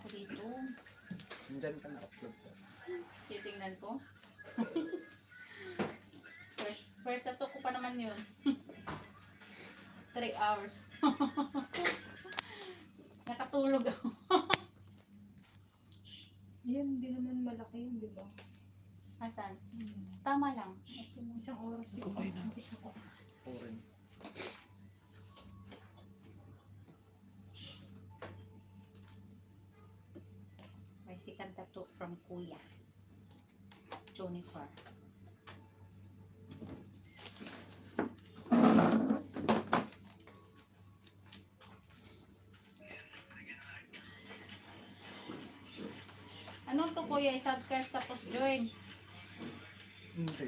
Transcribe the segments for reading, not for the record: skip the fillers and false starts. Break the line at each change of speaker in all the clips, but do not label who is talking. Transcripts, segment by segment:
ako dito.
Nandyan ka na-upload ko.
Titingnan ko. First na to ko pa naman yun. 3 hours. Nakatulog ako.
Yan, hindi naman malaki yun, di ba?
Asan? Tama lang.
Isang oras yun.
Okay na.
Isang oras.
Orange.
May sikat tattoo from Kuya. Jonifer. Anong to Kuya? I-subscribe tapos join.
Hindi.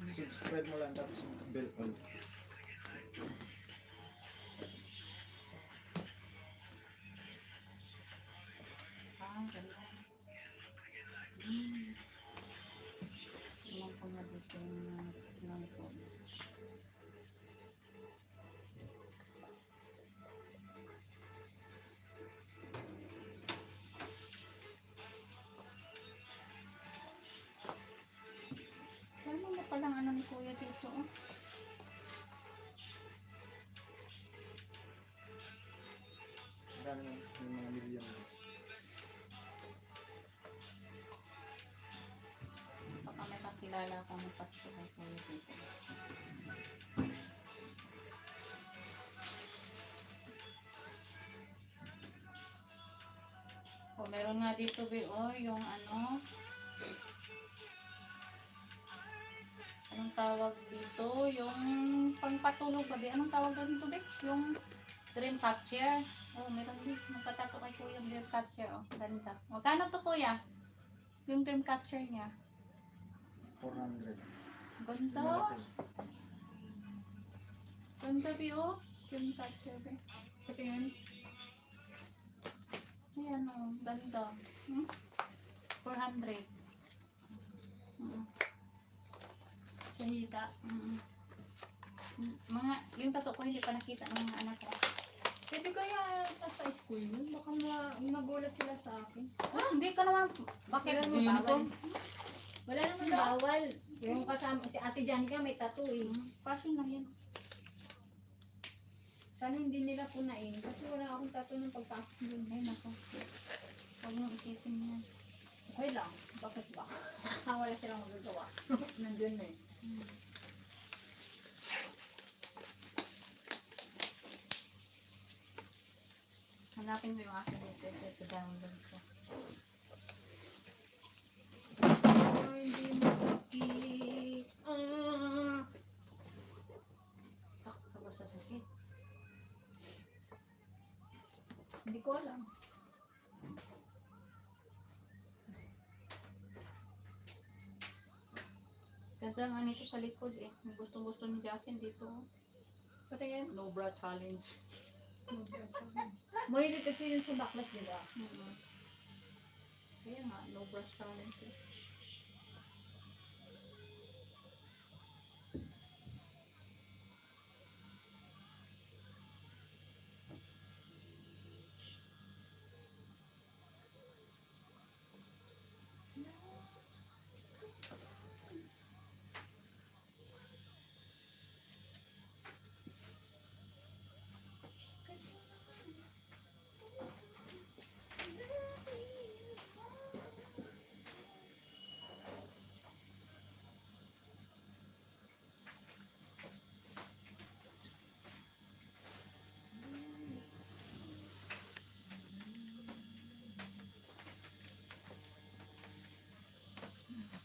Subscribe mo lang tapos bell on.
Ah, ganda. Tingnan ko na dito yung ko. Ano mo palang ano ni Kuya dito? Oh?
Marami ng may mga millionaires.
Baka may kakilala akong pasto kay Kuya dito. O, meron nga dito, yung ano, anong tawag dito? Yung pangpatulog ba, Anong tawag dito, Yung dream catcher. Oh, meron din. Magpatato kay Kuya yung dream catcher. Oh, ganda. Magkano to, Kuya? Yung dream catcher niya.
400.
Ganda.
Malaki.
Ganda, Dream catcher, Patingin. Ayan, oh. Ganda. 400. Sa hita. Mga, yung tato ko hindi pa nakita ng mga anak ko.
Pwede kaya sa school yun? Baka magulat sila sa akin.
Hindi ka naman, bakit
Wala naman
uniform?
Wala naman bawal. Yung kasama, si Ate Janica may tattoo eh.
Fashion lang yan.
Sana hindi nila punain. Kasi wala akong tattoo ng pagpasok dun.
Ay, nako. Huwag mong isipin yan.
Okay lang. Bakit ba? Wala silang magagawa. Nandun na eh.
Hanapin mo yung akin dito. Ito download ko.
Ay, hindi masakit.
Takot ako sa sakit.
Hindi ko alam.
Ganda nga nito sa likod eh. Gusto ni Jackie dito.
Patingin.
No bra challenge.
Mahilig kasi yun sa backlash, di ba?
Kaya nga, no bra challenge eh.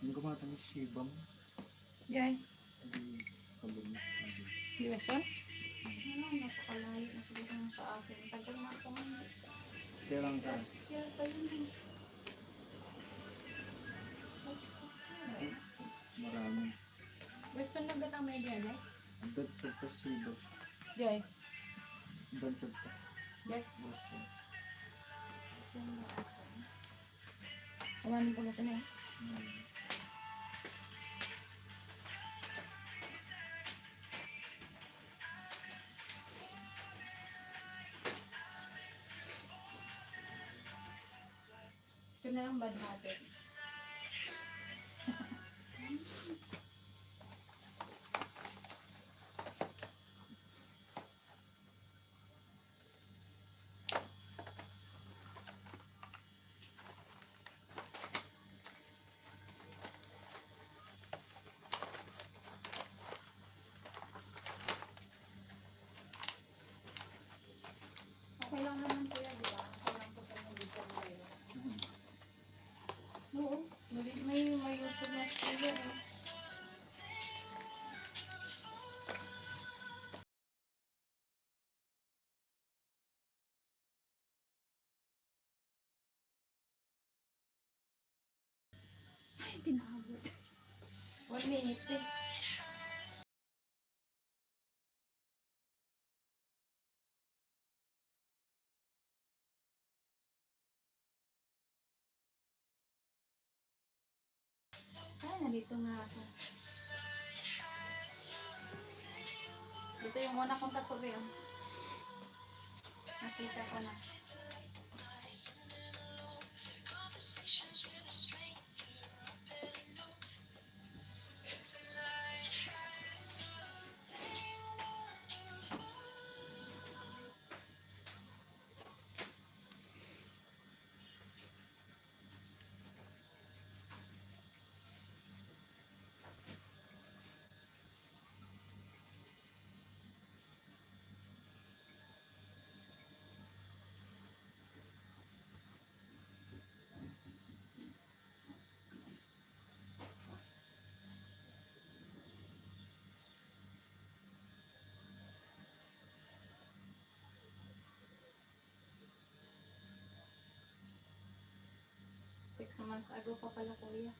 Yung gumata ni Shibam.
Yay.
Di salon.
US one? Ano, napakalayo na siguro ng sa akin. Tagal na ako nga.
Kaya lang ka.
Last year pa yun.
Marami.
Western na gatang media na?
Dad sa pasibo.
Yay.
Dad sa pa.
Yay.
Boso.
Awanin ko na sana eh.
lang bad habits. Okay lang naman kuya, di ba? Okay lang po sa mga video ko kayo.
Oo. May YouTube na sila.
Ay, pinabot.
1 minute eh.
Ay, nandito nga ako.
Ito yung una kong tattoo eh. Oh. Nakita ko na. Six months ago pa pala kuya.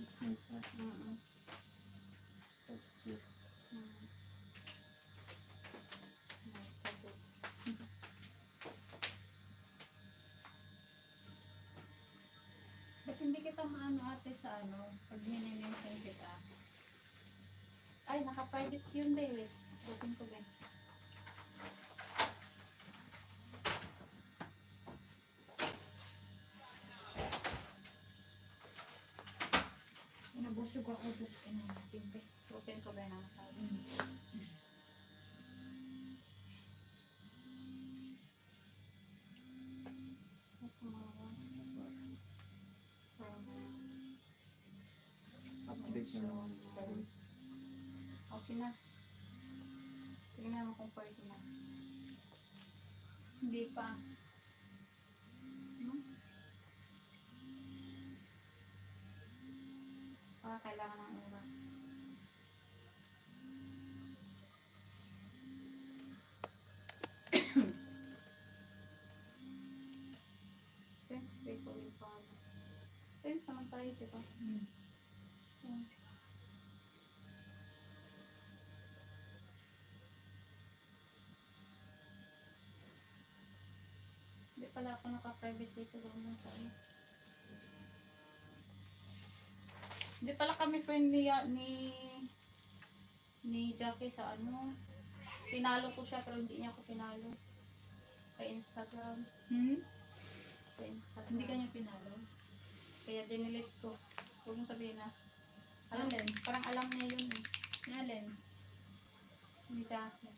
6 months na.
That's cute. Nice tattoo.
Ba't hindi kita maano ate sa ano? Pag minimension kita.
Ay, naka-private yun ba eh. Open ko ba?
Nabusog ako, bus ka na natin.
Open ko ba na?
Update na naman.
Okay na. Tingnan mo kung pwede na.
Hindi pa.
Kailangan ng oras. Since people will follow. Since naman tayo, diba? Yan. Hindi pala ako naka-private dito lang tayo. Hindi pala kami friend ni Jackie sa ano. Pinalo ko siya pero hindi niya ako pinalo. Sa Instagram. Sa Instagram.
Hindi ka niya pinalo.
Kaya dinilit ko. Huwag mo sabihin na.
Alin?
Parang alam niya yun eh.
Alin?
Ni Jackie.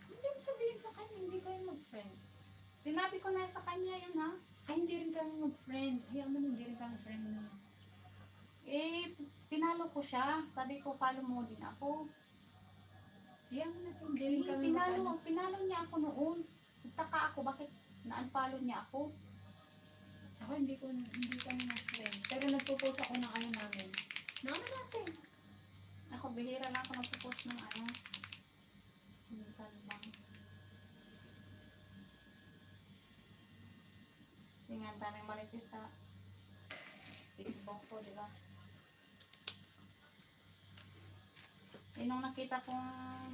Hindi mo sabihin sa kanya, hindi kayo mag-friend.
Sinabi ko na sa kanya yun ha.
Ay, hindi rin kami mag-friend. Ay, mo hindi rin kami friend na.
Eh, pinalo ko siya. Sabi ko, follow mo din ako.
Ay, mo na hindi rin kami
Pinalo niya ako noon. Nagtaka ako, bakit na-unfollow niya ako?
Ako, hindi kami mag-friend. Pero nagpo-post ako ng ano namin. Naman natin.
Ako, bihira lang ako nagpo-post ng ano. Minsan lang. Kasi nga, daming marites sa Facebook ko, di ba? Eh, nung nakita kong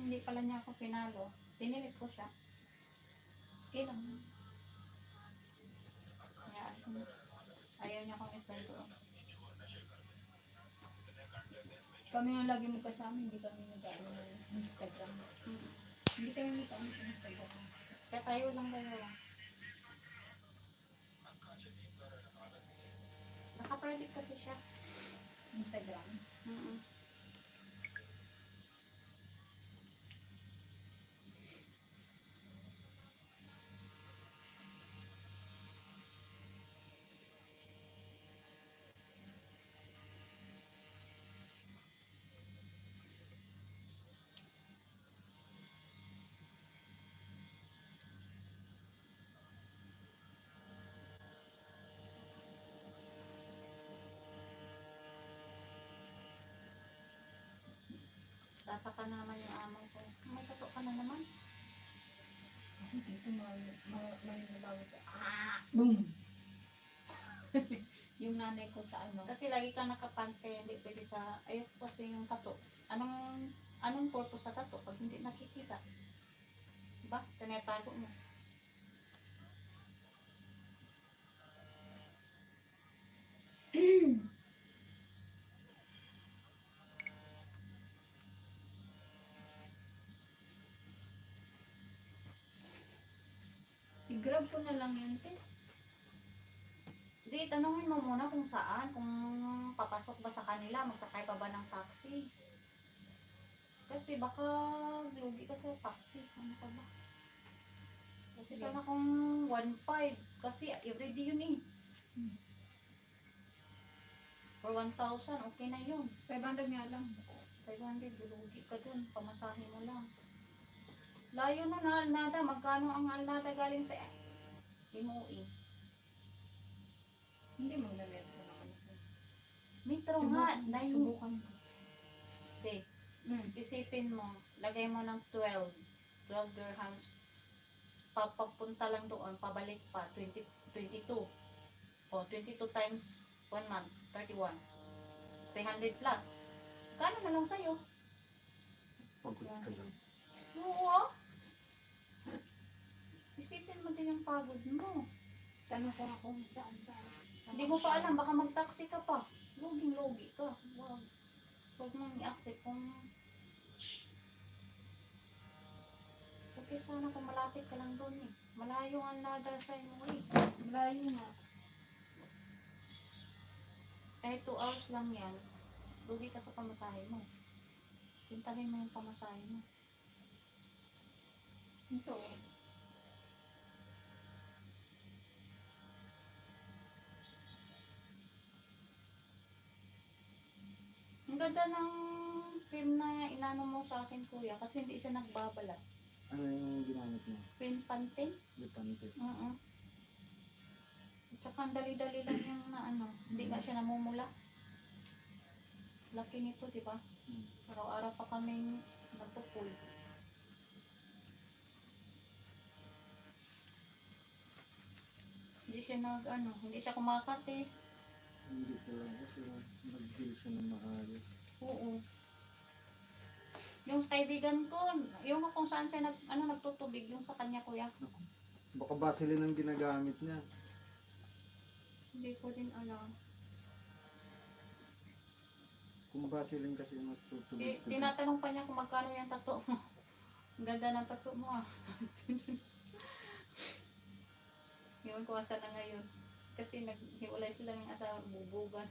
hindi pala niya ako pinalo, dinilit ko siya. Okay lang. Kaya, ayaw niya akong i-friend ko.
Kami yung lagi mo kasama, hindi kami nag-ano ng Instagram. Hindi kami nag-ano sa Instagram.
Kaya tayo lang kayo. kasi siya.
Instagram.
Mm. Tataka na naman yung amo ko. May tato ka na naman.
Kasi dito maninabago sa boom! Yung nanay ko sa ano.
Kasi lagi ka nakapants kaya hindi pwede sa, ayun kasi yung tato. Anong purpose sa tato pag hindi nakikita? Diba? Tinatago mo.
I-grab ko na lang yun, te.
Di, tanungin mo muna kung saan, kung papasok ba sa kanila, magsakay pa ba ng taxi. Kasi baka lugi ka sa taxi. Ano ka ba? Kasi sana kung 1.5, kasi everyday yun eh. For 1,000, okay na yun.
500 nga lang.
500, lugi ka dun, pamasahe mo lang. Layo nun na Alnada, magkano ang Alnada galing sa MOE?
Hindi mo na-let ko na ano.
Metro nga,
Subukan ko.
Day. Isipin mo, lagay mo ng 12 dirhams, papunta lang doon, pabalik pa, 22. O, 22 times 1 month, 31. 300 plus. Kano na lang sa'yo?
Pagod ka lang.
Oo ah. Isipin mo din yung pagod mo.
Tanong ko nga kung saan.
Hindi mo pa alam, baka mag-taxi ka pa. Loging-logi ka. Huwag mong i-accept kung... Okay, sana kung malapit ka lang doon eh. Malayo ang nada sa inyo eh.
Malayo nga.
Kahit 2 hours lang yan, lugi ka sa pamasahe mo. Pintahin mo yung pamasahe mo.
Ito.
Ang ganda ng cream na inano mo sa akin, kuya, kasi hindi siya nagbabalat.
Ano yung ginamit mo?
Pin pantin?
Lipante.
Oo. At saka ang dali-dali lang yung na ano, hindi nga siya namumula. Laki nito, di ba? Araw-araw pa kaming nagpupul. Hindi siya hindi siya kumakate.
Hindi ko lang kasi nag-feel siya ng maayos.
Oo. Yung kaibigan ko, yung kung saan siya nagtutubig, yung sa kanya, kuya.
Baka Vaseline ang ginagamit niya.
Hindi ko din alam.
Kung Vaseline kasi yung natutubig.
Tinatanong pa niya kung magkano yung tattoo mo. Ang ganda ng tattoo mo ah. Yun ko asa na ngayon. Kasi naghiwalay sila ng asawa, bubugan.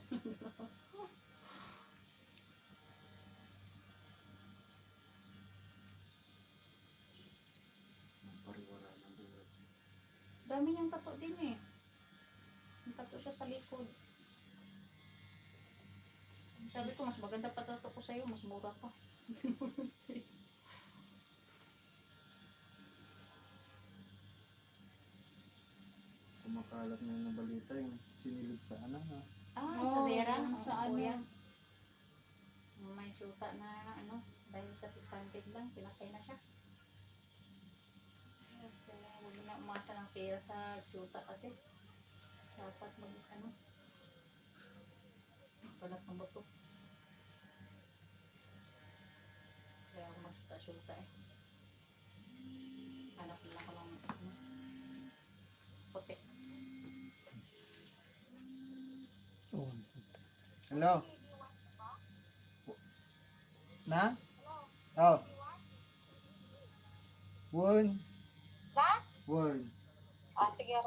Pariwara ng buhay.
Dami niyang tattoo din eh. Yung tattoo siya sa likod. Sabi ko, mas maganda pa tattoo ko sa'yo, mas mura pa.
Kumakalat na yung nabalita yung sinilid sa ano ha.
Sa Dera,
sa
sa
ano.
kuya. May suta na dahil sa 600 lang, pinakay na siya. Kaya huwag na umasa ng pera sa suta kasi. Dapat palat ng buto. Kaya ako magsuta-suta eh. Hanap nila ko ng puti.
Hello? Na? Oh. Won.
Na?
Won.
Sige.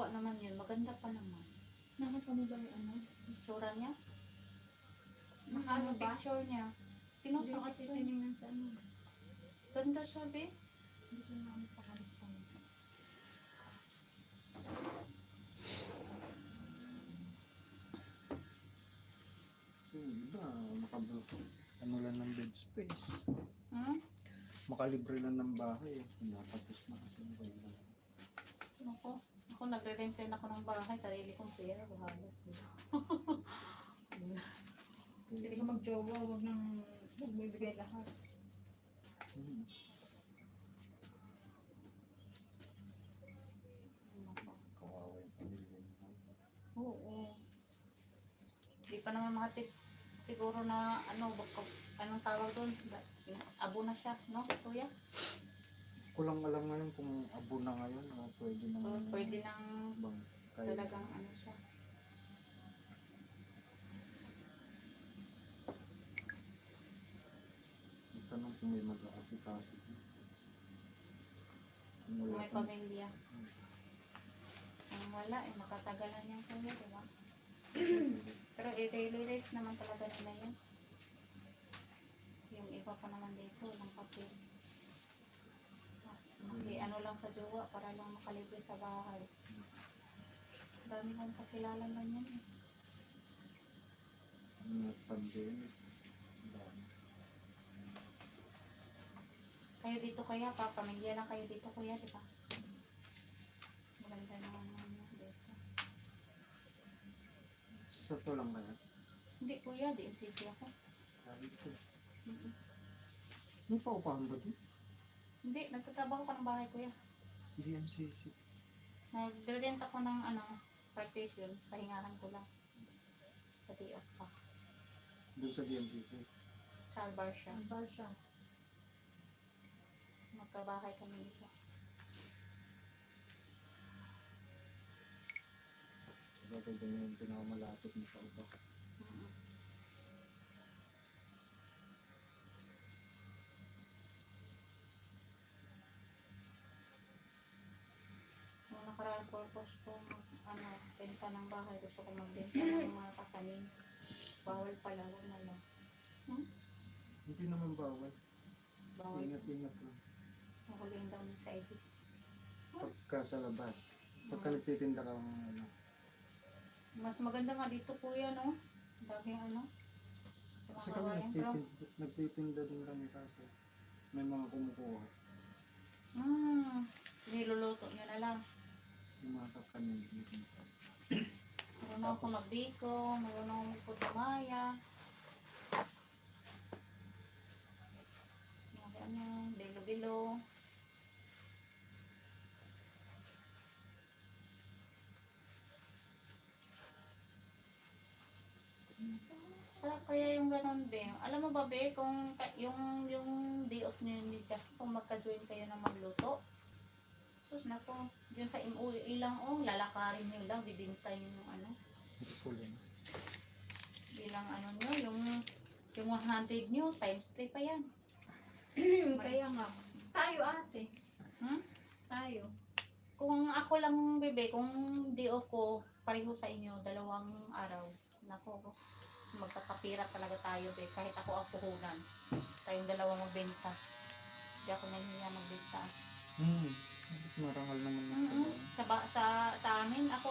jowa naman yun. Maganda pa naman.
Nakita mo ba yung ano?
Itsura niya.
Ano ba?
Picture niya.
Hindi
Pinost
ko
ko
kasi
kasi.
tinignan sa ano.
Ganda siya, be.
Hindi ko na ano sa kalistan.
Kasi iba, ano lang ng bed space.
Hmm?
Makalibre lang ng bahay. Natapos na kasi ng bahay.
Ako. Ako nagre-rent din ako ng bahay. Sarili kong pera. Bahalas.
Hindi ka mag-jowa, huwag nang magbibigay lahat.
Hmm. Kawawa yung pamilya niya.
Oo. Di pa naman makatip. Siguro na ano, anong tawag doon? Abo na siya, no, kuya?
Kulang alam ngayon kung abo na ngayon o pwede na
So, pwede nang
bang kaya.
talagang ano siya.
Tanong kung may mag-aasikaso. Kung
Kung
wala
may
kang
pamilya. Kung wala, eh, makatagalan niya kuya, di ba? Pero i-daily rates naman talaga nila yan. Yung iba pa naman dito, ng papel. Ano lang sa jowa para lang makalibre sa bahay. Dami kong kakilala lang yan eh.
mga pandemic. Dami.
Kayo dito kaya pa, pamilya lang kayo dito kuya, di ba? Maganda naman yan dito.
Sa to lang kaya?
Hindi kuya, di MCC ako.
Kahit ko.
Mm-mm.
May paupahan ba din?
Hindi, nagtatrabaho ka ng bahay kuya.
DMCC.
Nag-rent ako ng ano, partition, pahingahan ko lang. Pati off pa.
Doon sa DMCC.
Sa Albarsia.
Ang bar siya.
Magkabahay kami dito.
Bakit ganyan yung pinakamalapit na paupa?
Mm-mm. Nung nakaraan purpose ko, ano, benta ng bahay. Gusto ko magbenta ng mga kakanin. Bawal pala, wala na lang.
Hindi naman bawal.
Bawal.
Ingat-ingat lang.
Mahuling daw ng sa edit.
Pagka sa labas. Pagka nagtitinda ka ng ano.
Mas maganda nga dito kuya, no? Daming ano. Sa
Kasi
mga
kami
kawayan. Pero,
nagtitinda din kami kasi may mga kumukuha.
niluluto niya na lang.
Yung mga kakanin.
Marunong ako magbiko, marunong ako magputumaya. Mga ganyan, bilo-bilo. Sarap kaya yung ganon, be. Alam mo ba, be, kung yung day off niyo ni Jack, kung magka-join kayo na magluto, sus, nako, yun sa MOE lang, oh, lalakarin niyo lang, bibintay niyo yung ano,
Hindi ko lang.
bilang ano niyo, yung 100 niyo, times 3 pa yan.
Kaya nga. Tayo ate.
Hmm?
Tayo.
Kung ako lang, bebe, kung day off ko, pareho sa inyo, 2 araw, nako, magkakapira talaga tayo, be. Kahit ako ang puhunan, tayong 2 magbenta. Hindi ako nahihiya magbenta.
Marangal naman na.
Sa amin, ako,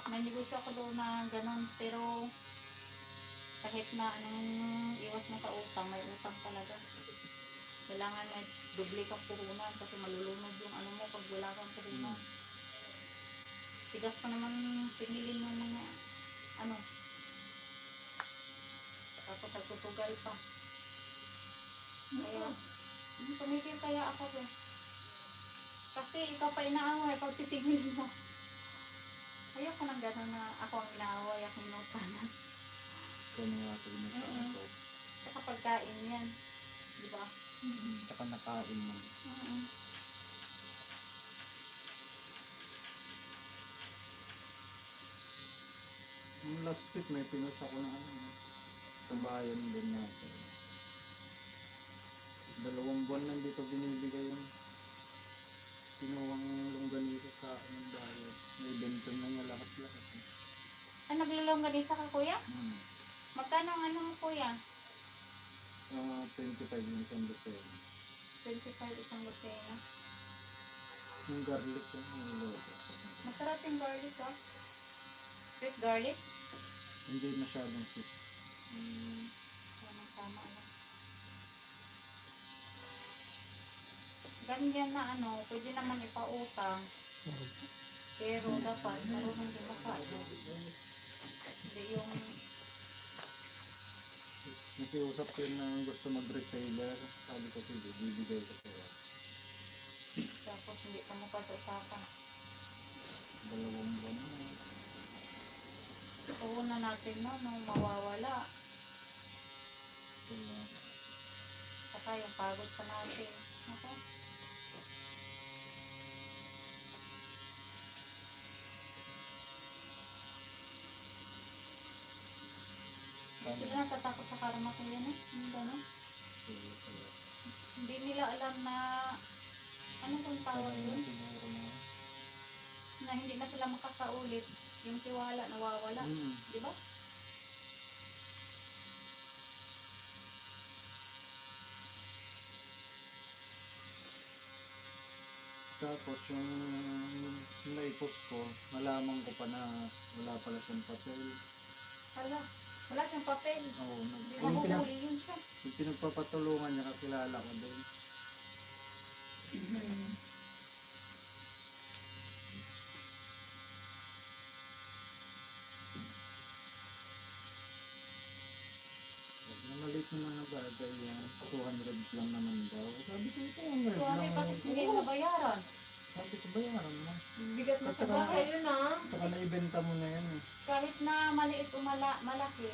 may negosyo ako doon na gano'n, pero kahit na anong iwas mo sa utang, may utang talaga. Kailangan may doble kang puhunan kasi malulunod yung ano mo pag wala kang puhunan. Tigas pa naman pinili ng mga ano. Tapos nagsusugal pa. Kaya, tumigil kaya ako eh. Kasi ikaw pa inaaway pag sisingilin mo. Ayoko nang gano'n na ako ang inaaway at minutanan.
Ito na nga ito.
Saka pagkain yan. Di ba?
Tsaka nakain mo. Yung last week may pinos ako na ano. Sa bayan din natin. 2 buwan nandito binibigay yung kinuwang longganisa sa aking bahay. May bento na niya lahat-lahat.
Ah, naglulongganisa ka, kuya?
Hmm.
Magkano ang ano mo, kuya?
25 yung isang dosen.
25 isang botena.
Yung garlic yung niluto.
Masarap yung garlic, ah. Sweet garlic?
Hindi masyadong sweet.
Tama lang. Ganyan na ano, pwede naman ipautang. Pero dapat marunong din makaano. Hindi yung
Nakiusap yun na gusto mag-reseller. Sabi ko sige, bibigay ko sa'yo.
tapos hindi ka mukha sa usapan.
2 buwan na.
Puhunan natin no, nung mawawala.
Wala.
Saka yung pagod pa natin. Ako. Sila natatakot sa karma ko yan eh. Yung gano'n. Hindi nila alam na ano kung tawag yun?
Siguro na.
Na hindi na sila makakaulit. Yung tiwala nawawala. Di ba?
Tapos yung naipos ko, nalaman ko pa na wala pala siyang papel.
Hala, wala siyang papel.
Oo,
Hindi
yung,
mahuhuli yun siya.
yung pinagpapatulungan niya, kakilala ko doon. Namalit naman na bagay yan. 200 lang naman daw. Sabi ko, 200
So,
lang.
bakit hindi mo nabayaran?
Sabi ko, bayaran mo.
Bigat na sa
Saka-
basa yun ah.
Saka naibenta mo na yan eh.
Kahit na maliit o malaki,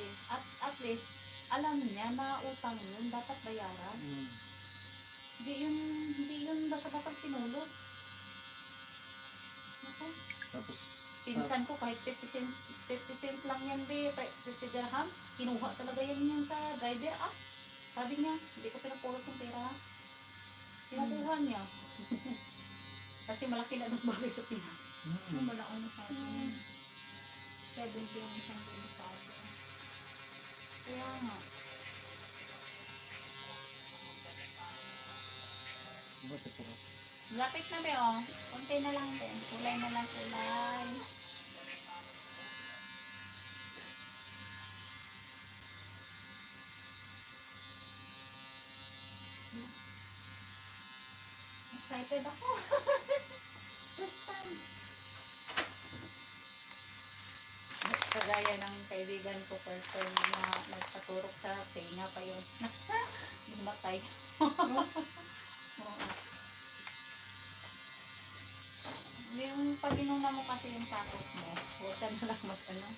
at least, alam niya na utang yun, dapat bayaran. Hindi yun basta-basta tinulog. Ako,
Tapos,
pinsan ko kahit 50 cents lang yan, be, 50 dirham, kinuha talaga yan sa driver. Ah, sabi niya, hindi ko pinapulot ng pera. Kinukuha niya. Kasi malaki na ng bagay sa Pinas.
Yung wala ko na sa akin. 70 yung isang kilo sa akin.
Kaya nga.
ba't ito ko?
Lapit na be, oh. Kunti na lang din. Kulay na lang, kulay. Excited ako. First time. Kagaya ng kaibigan ko person na nagpaturok sa tenga pa yun. Bumatay. Oo. Yung pag inuna mo kasi yung takot mo, huwag ka na lang mag-ano.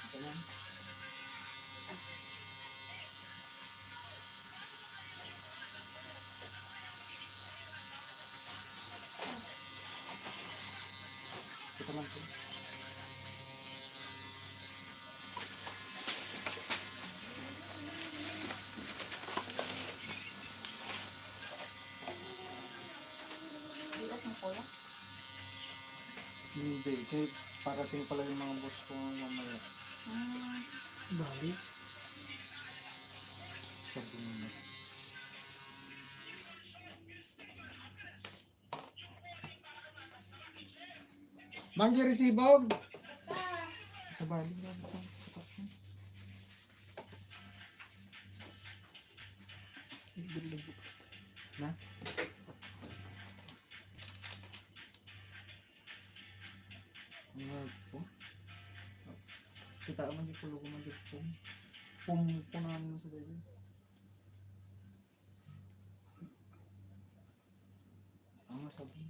Ito lang. Ito lang po.
Bigat mo kuya.
Hindi. Kasi parating pala yung mga boss ko mamaya. Bali? Sabi mo. Manggi resibog! Sa bali nga ito. Sapat na. Na? Ang po. Kita man yung pulo ko man dito. Punahan sa dito. Ang sabi.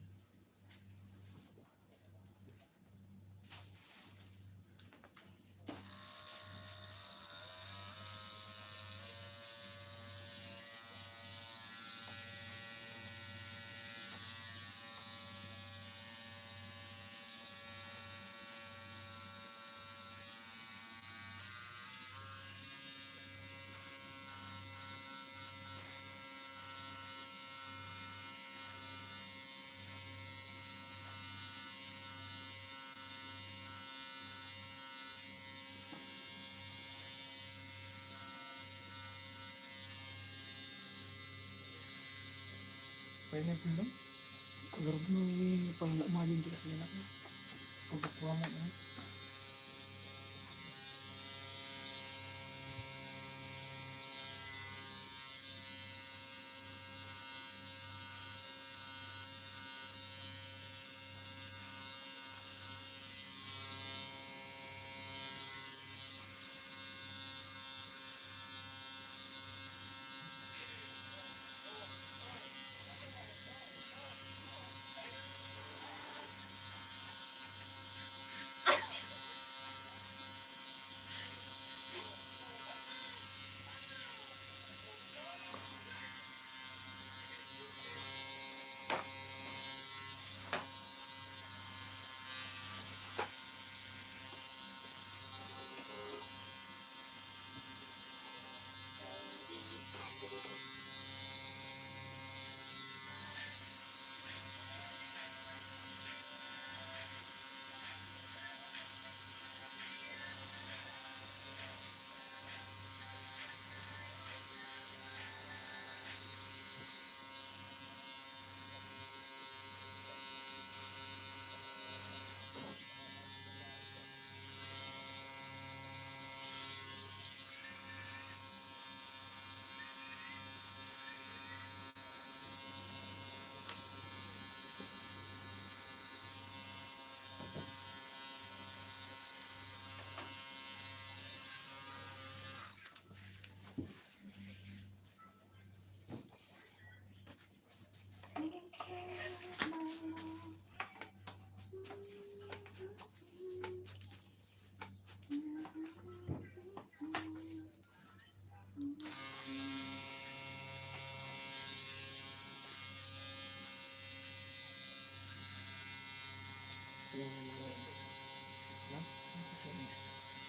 Pineapple lang?
Kagarap mo yung pang umagin dito sa lanak mo.
Pagkakuha mo na.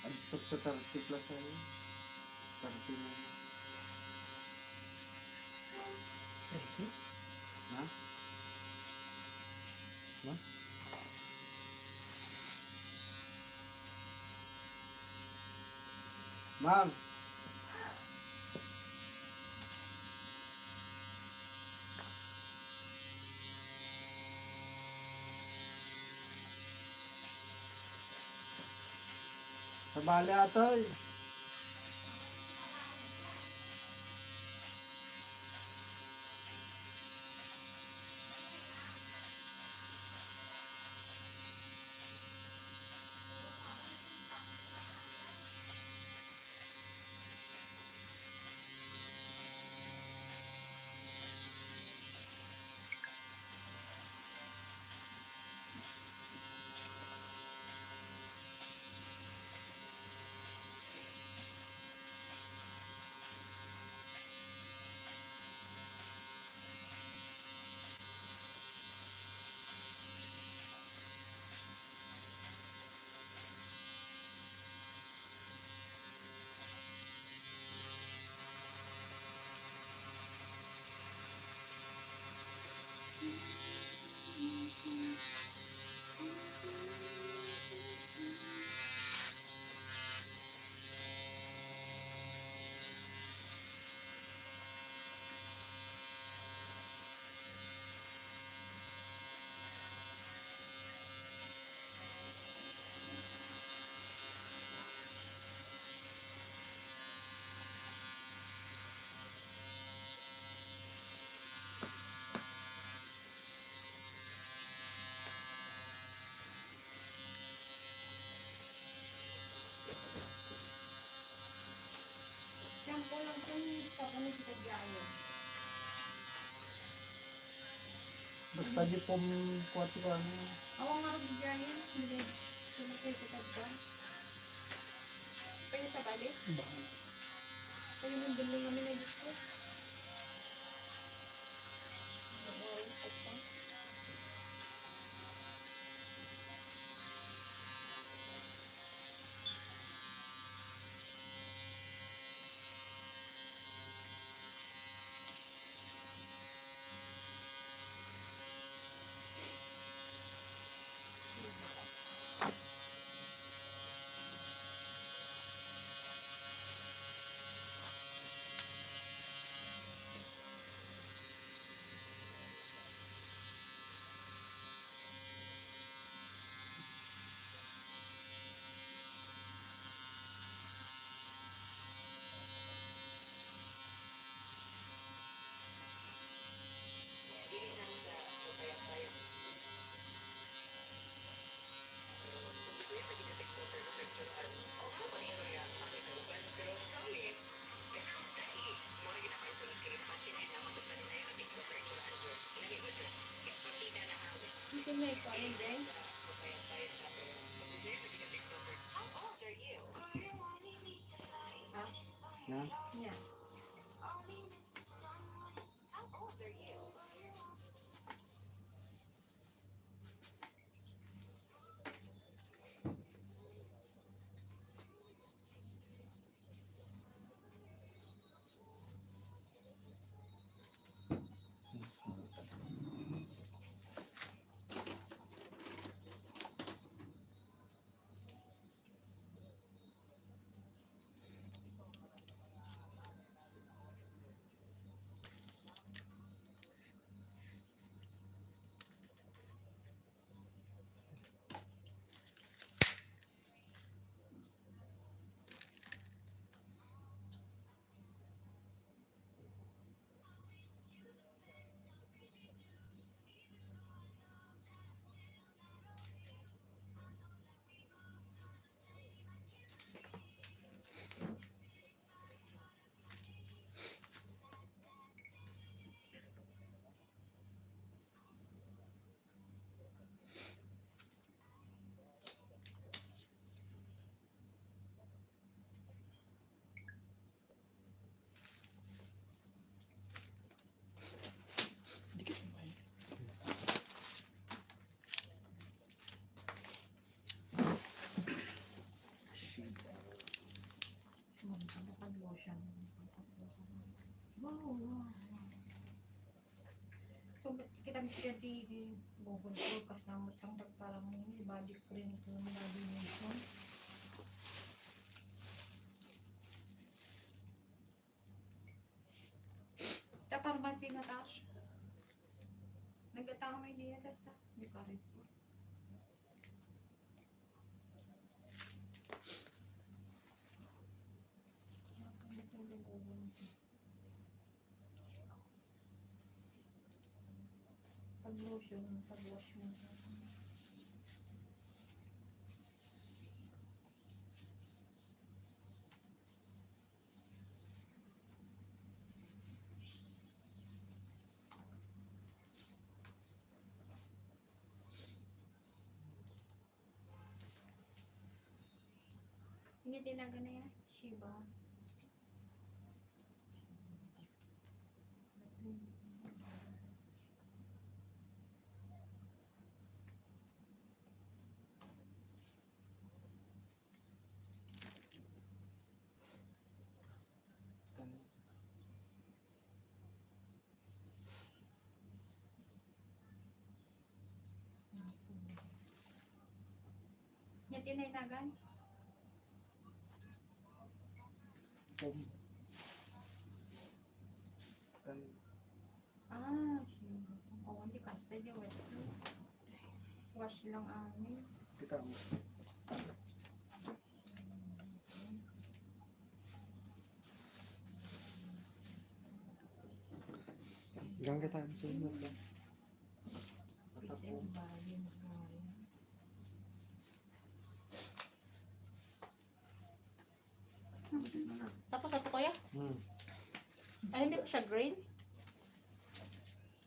Agtok sa 30 plus ay 30 na.
Crazy.
Ha? Ha? Ma'am! Sabali atoy!
Shampoo lang po yung sabon ng kitagyayo.
Basta di pong kuwati ka ano.
Awang nga rin kitagyayo. Hindi. Sumakay kitagba. Pwede sa balik. Pwede yung biling kami na dito.
Yeah.
Dikit mo kayo.
Wow, wow. So, kita di bukod ko kasama siyang parang body cream ko na body lotion. Ta pharmacy na tayo. Nagkatama may diya tas ta. Di pa rin. Pag-lotion, pag-wash mo. Hindi tinaga na yan. Shiba. Yan tinagan. Ah, shiba. Oh, hindi kasta niya wash. Wash lang amin.
Kita mo.
Gang kita sa inyo.
Peace and body.
Tapos ito kuya? Ay, hindi ko siya green.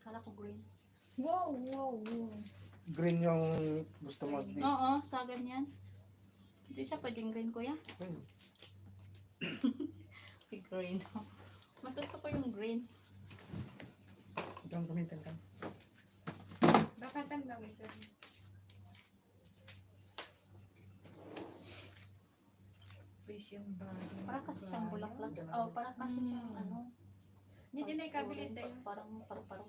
Kala ko green.
Wow, wow, wow.
Green yung gusto mo. Di.
Oo, sa ganyan. Hindi siya pwedeng green kuya. Green. Mas gusto ko yung green.
Gang gamitin ka.
Bakit ang lagay ka? Peace and body.
Para kasi siyang bulaklak. Oh, para kasi siyang ano.
Hindi din ay kabilit
orange,
tayo.
parang paru-paro.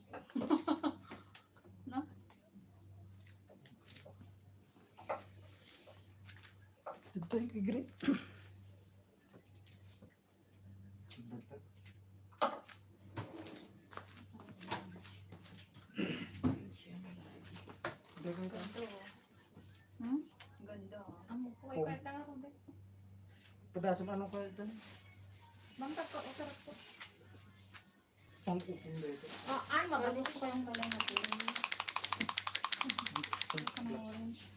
Ito yung kay green. Dagang ka.
Hmm?
Ganda. Amo ko ay kaya tangan ko din.
Padasam anong ka ito?
Bangkat ko, usarap ko.
Pang upong ba ito?
Ah, ay, magaling
Gusto ko yung balay na green. Ano orange?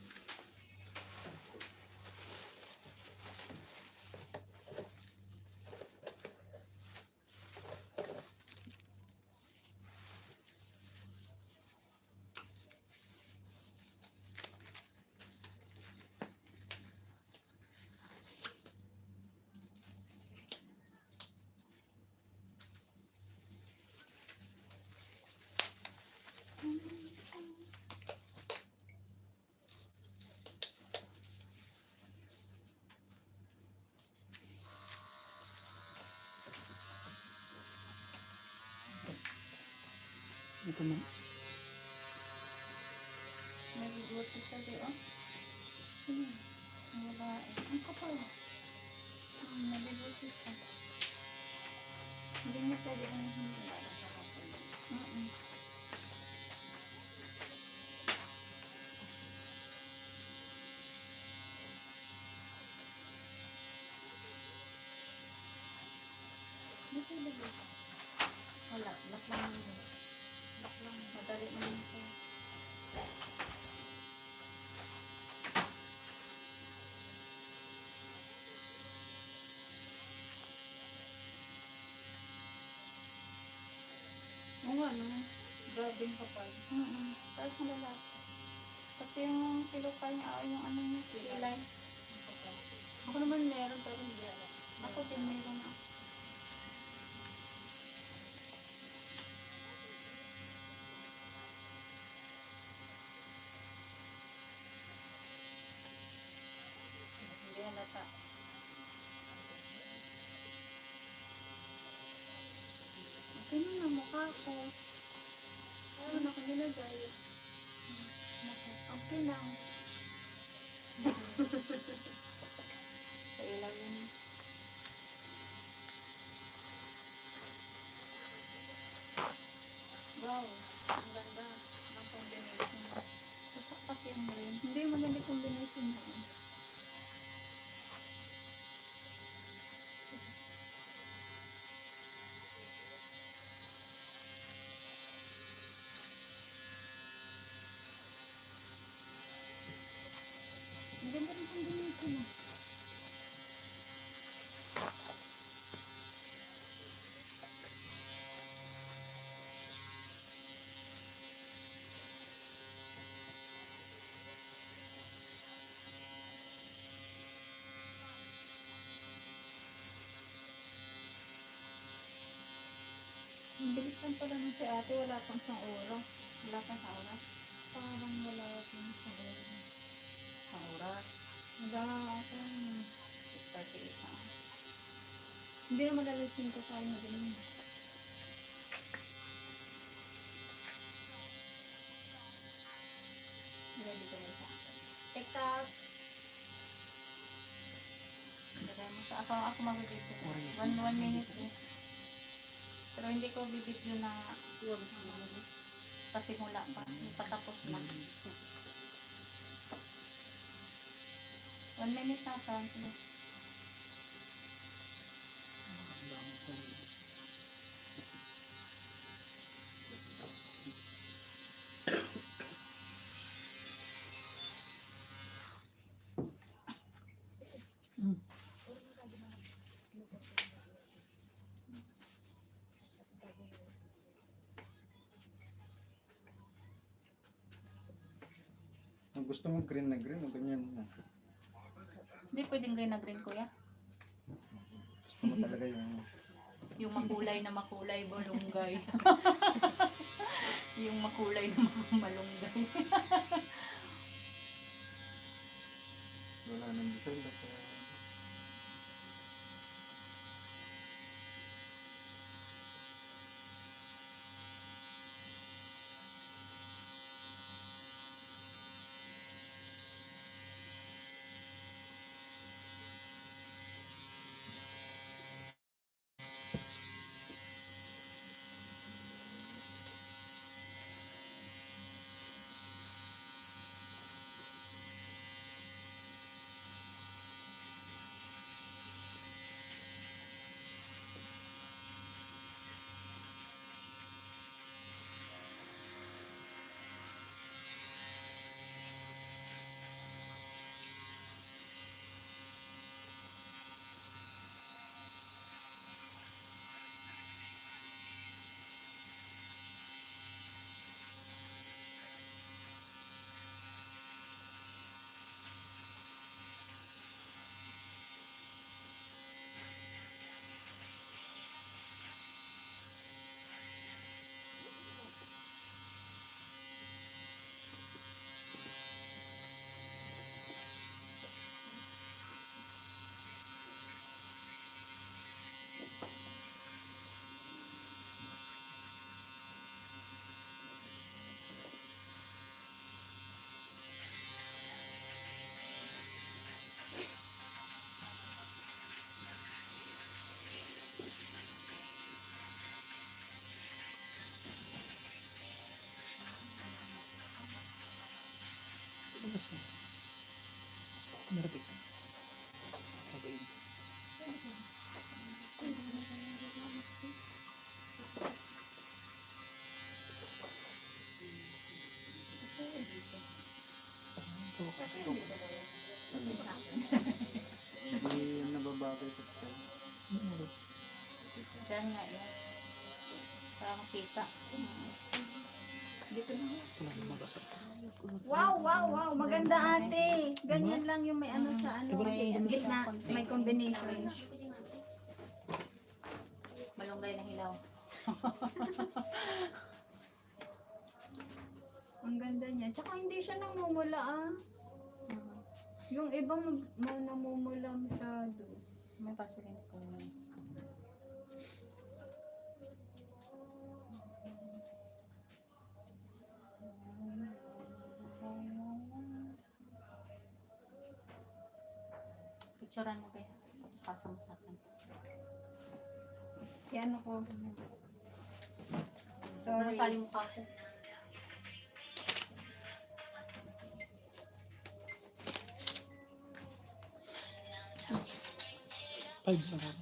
Ito na.
May bigote siya di oh. Ang babae. Ang kapal. May bigote siya. Hindi mo pwede ang hindi. Dito ba? Wala. Lock lang yun. Lock lang. Madali naman siya. Oo nga, no? Grabe yung kapal. Tapos malalaki. Pati yung pilukay niya, yung ano niya, kilay.
Ako naman meron pero hindi alam.
Ako din meron na. Hindi halata.
Okay na mukha ko. Ano na ako nilagay? Okay lang.
Sa ilaw yun. Wow, ang ganda ng combination. Susak kasi yung rin.
Hindi maganda combination na. Maganda rin combination na. Ang bilis lang pala nung si ate, wala pang isang oras.
Wala pa sa oras.
Parang wala pang isang oras.
Ang oras.
Nag-aasa.
6:38 na.
Hindi naman lalasin ko tayo na ganun.
Ready ka na sa akin. TikTok. Lagay mo sa ako mag-video. 1 minute eh. Pero hindi ko bibidyo na kasi mula pa. Patapos na. 1 minute na sa sige.
Kung gusto mo green na green, o ganyan na.
Hindi pwedeng green na green kuya.
Gusto mo talaga
Yung makulay na makulay malunggay. Yung makulay na malunggay.
wala nang design. Basta Hindi yung nababagay sa tayo.
Diyan nga yan. Para makita. Dito na.
Wow, wow, wow. Maganda ate. Ganyan lang yung may ano sa ano.
May
Gitna. May combination.
Malunggay na hilaw.
Ang ganda niya. Tsaka hindi siya namumula ah. Yung iba namumula masyado.
May pasilin ko. Picturean mo ba yan? Tapos pasa mo sa akin.
Yan ako.
Sorry. Nasali mo ka ako.
Five lang ako.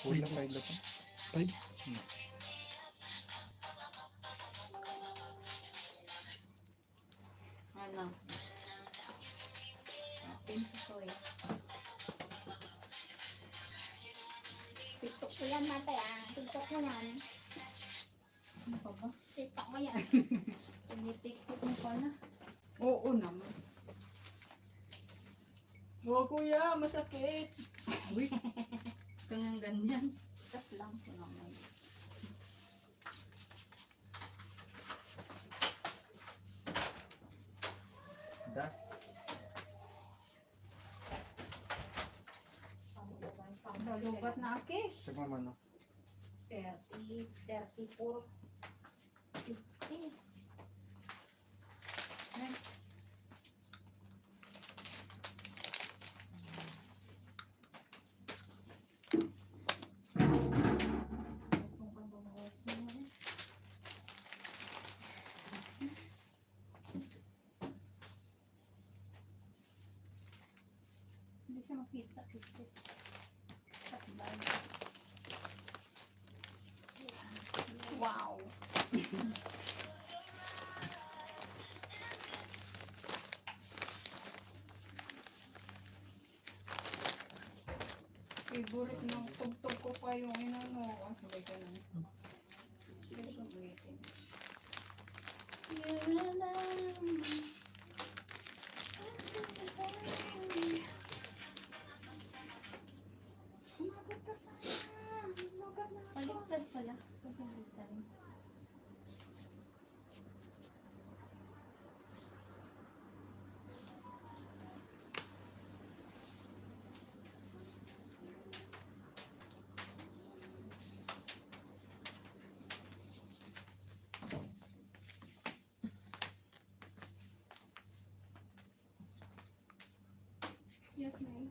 Kulang kayo lang.
Five?
Ano? Atin ko eh.
TikTok ko yan mate ah. TikTok mo yan.
Ano pa ba?
TikTok mo yan.
Tinitiktok mo pala.
Oo naman. Oo kuya, masakit.
Ganyan. Tas lang ko naman.
Da?
Lalubat na akis.
Sa mama no?
30, 34, 50.
Gusto ko babawasin mo. Hindi siya makita.
Wow. Favorite ng tugtog ko pa yung inano. Ah, sabay ka na. Pwede kong ulitin. Umabot ka sana. Umabot na ako.
Paligtad pala. Paligtad.
Excuse me.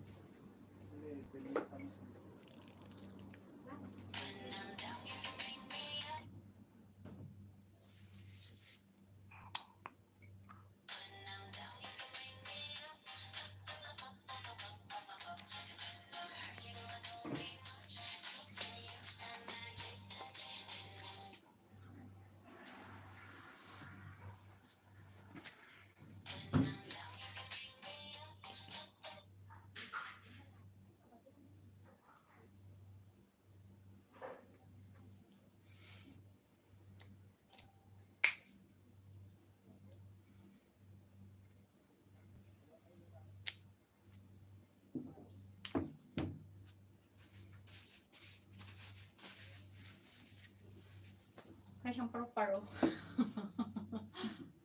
Kaya siyang paro-paro.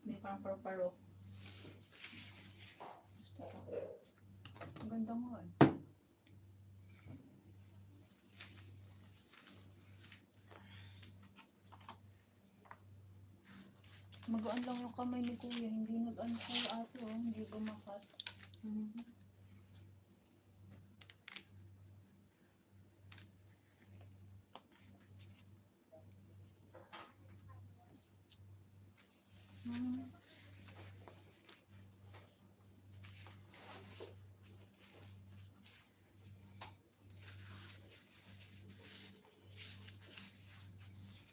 Hindi parang paro-paro.
Ang ganda mo eh. Magaan lang yung kamay ni kuya. Hindi nag-ano sa'yo ate oh. Hindi bumakat.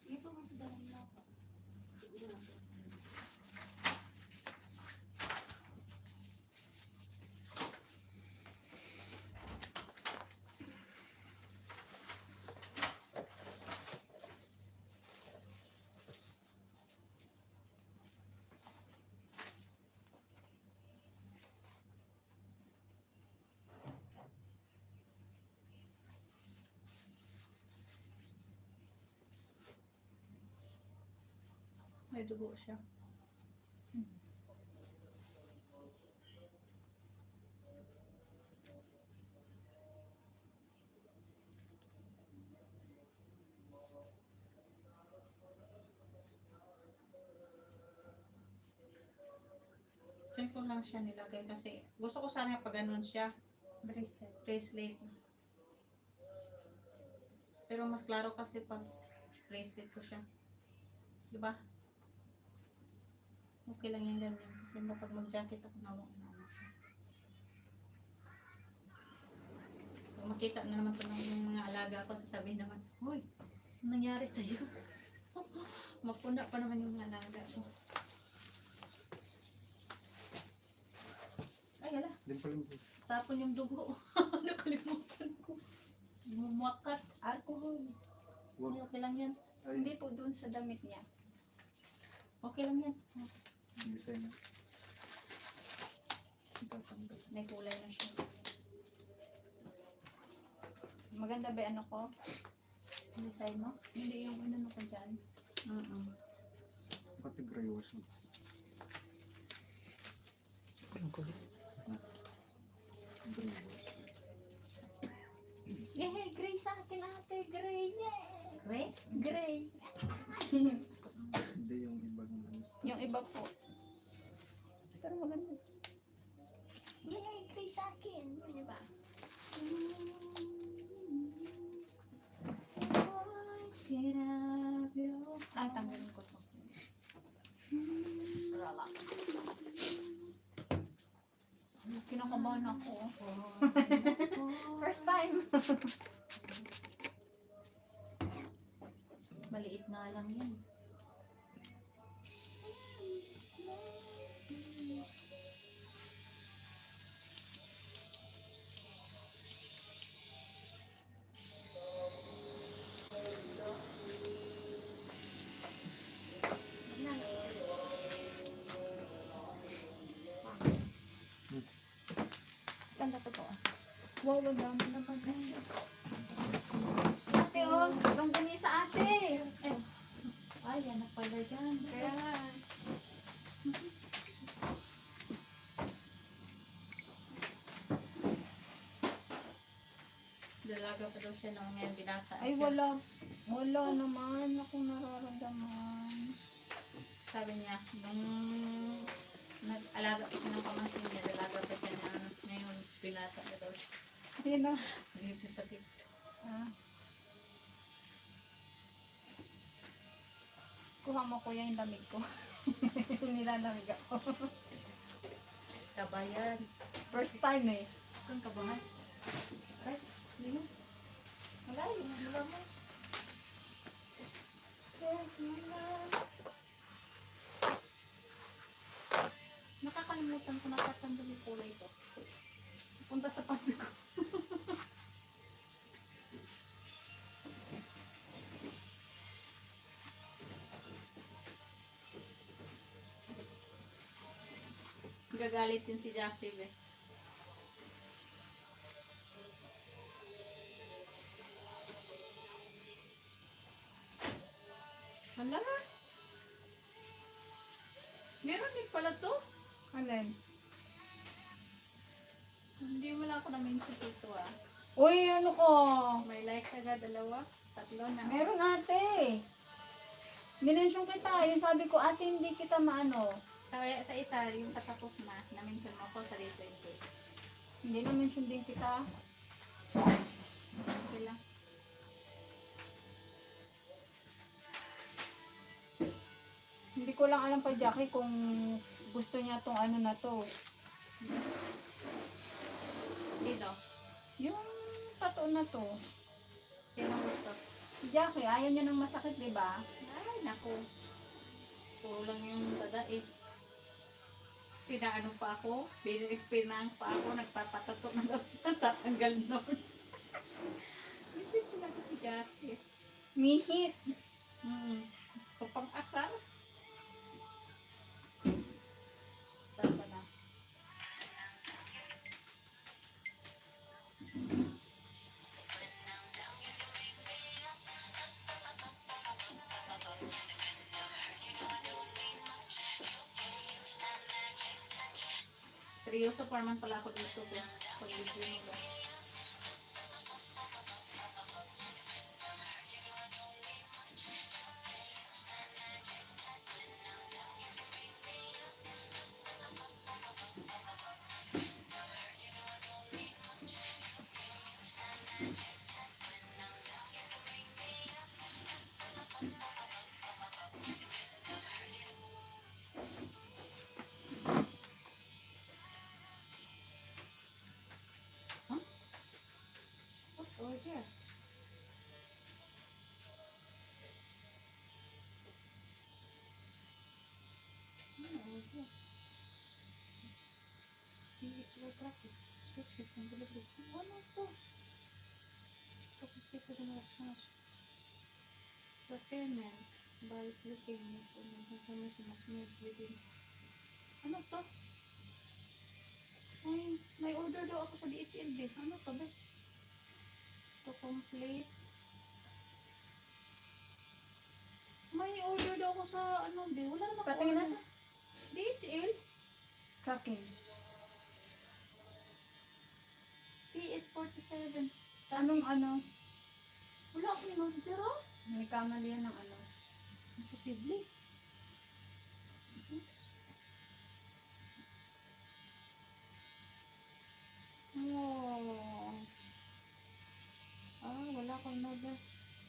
Ito mo sa dalang lang. may dugo siya. Diyan ko lang siya nilagay kasi gusto ko sana pag ganun siya,
Bracelet.
bracelet. Pero mas klaro kasi pag bracelet ko siya. Diba? Okay lang yung ganyan kasi pag mag-jacket ako na pag makita na naman ito ng mga alaga ko, sasabihin naman, "Hoy, anong nangyari sa'yo?" Mapuna pa naman yung mga alaga ko. Ay, hala.
Din pala yung
Tapon yung dugo. Nakalimutan ko. Bumuwakat.
Alcohol.
wag.
Ay, okay lang yan.
Ay,
Hindi po doon sa damit niya.
Okay lang yan.
design na. Tatanggal.
May kulay na siya.
Maganda ba yung ano ko?
Design mo?
Hindi yung ano ko dyan.
Pati gray wash na.
Ang kulit.
Gray wash.
Yay! Gray sa akin ate! Gray! Yay!
Gray?
Gray!
Hindi yung ibang ano.
Yung iba po. Pero maganda. Yay! Gray sa akin! Yun, diba? Ay, tanggalin ko to. Relax. Kinakabahan ako. First time.
Maliit nga lang yan.
Ganda ko to. Wow, ang dami naman. Ate, oh. Longganisa ate.
Ay, yan na pala dyan.
Kaya nga.
Dalaga pa daw siya nung ngayon binata.
Ay,
siya.
wala. Wala naman akong nararamdaman.
Sabi niya, nung nag-alaga pa siya ng pamangkin niya, dalaga pa siya na ngayon binata na daw siya.
Ayun na.
Dito sa tip.
Ah. Kuha mo kuya yung lamig ko. Nilalamig ako.
Kabayan.
First time eh.
Kung kabahan. Ay, hindi mo.
Wala yun. Wala mo. Yes, mama.
Nakakalimutan ko natatandang yung kulay ko. Punta sa panso ko. Gagalit din si Jackie, be. Hala? Meron din pala to?
Alin?
Hindi mo lang ako na-mention dito ah.
Uy, ano ko?
May likes agad, dalawa, tatlo na.
Meron ate. Minention kita. Yung sabi ko, ate hindi kita maano.
Kaya sa isa, yung katapos na-mention mo ko sa dito ito.
Hindi na mention din kita.
Okay lang.
Hindi ko lang alam pa Jackie kung gusto niya tong ano na to.
Dito.
Yung tattoo na to.
Sino gusto?
Si Jackie, ayaw niya ng masakit, di ba?
Ay, naku. Puro lang yung dada eh. Pinaano pa ako, pinang pa ako, nagpapatato na daw siya, tatanggal nun. Isip ko lang si Jackie.
Mihit.
Kapang-asar. Tama na. Seryoso pa naman pala ako dito. Pag-review mo ba? Huh? What's over here? Over here. It's your graphic. Switch it and delivery. Ano to? Complete the message. The payment by clicking it on the information must made within. Ano to? Ay, may order daw ako sa DHL din. Ano to ba? To complete. May order daw ako sa ano din. Wala naman ako
Patingin
order.
natin.
DHL?
Tracking.
CS47.
Anong ano?
Wala akong in-order oh.
May kamali yan ng ano.
Imposible. Oh. Ah, wala akong in-order.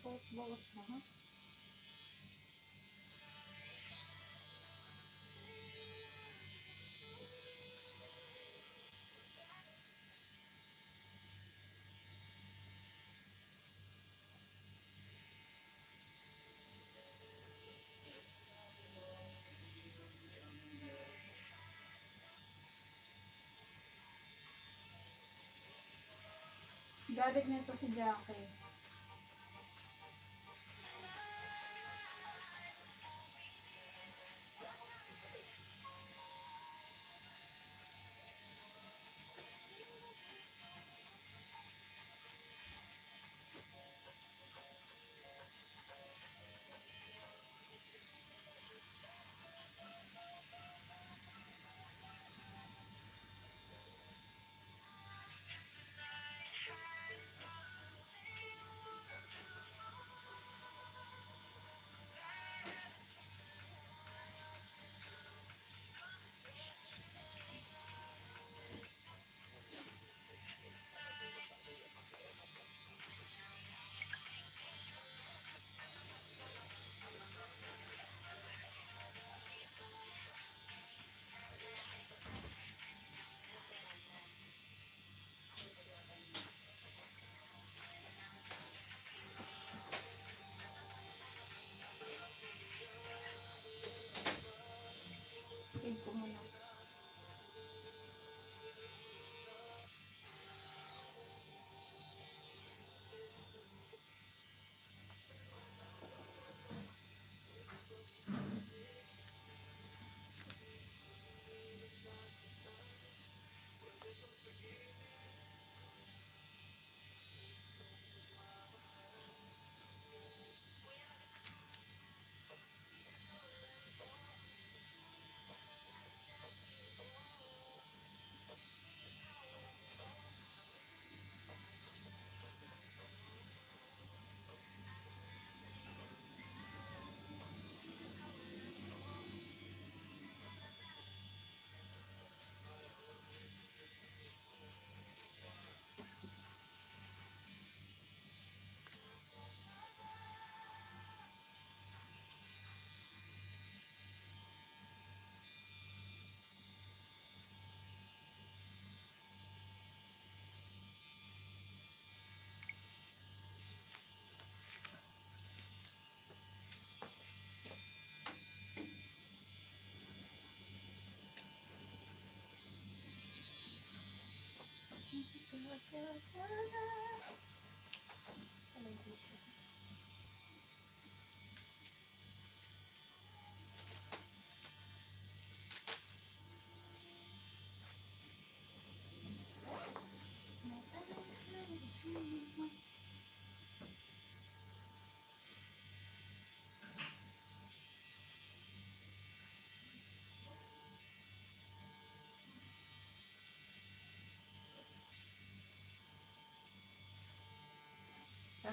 Bawat na ha?
Galit nito si Jackie.
Save ko muna.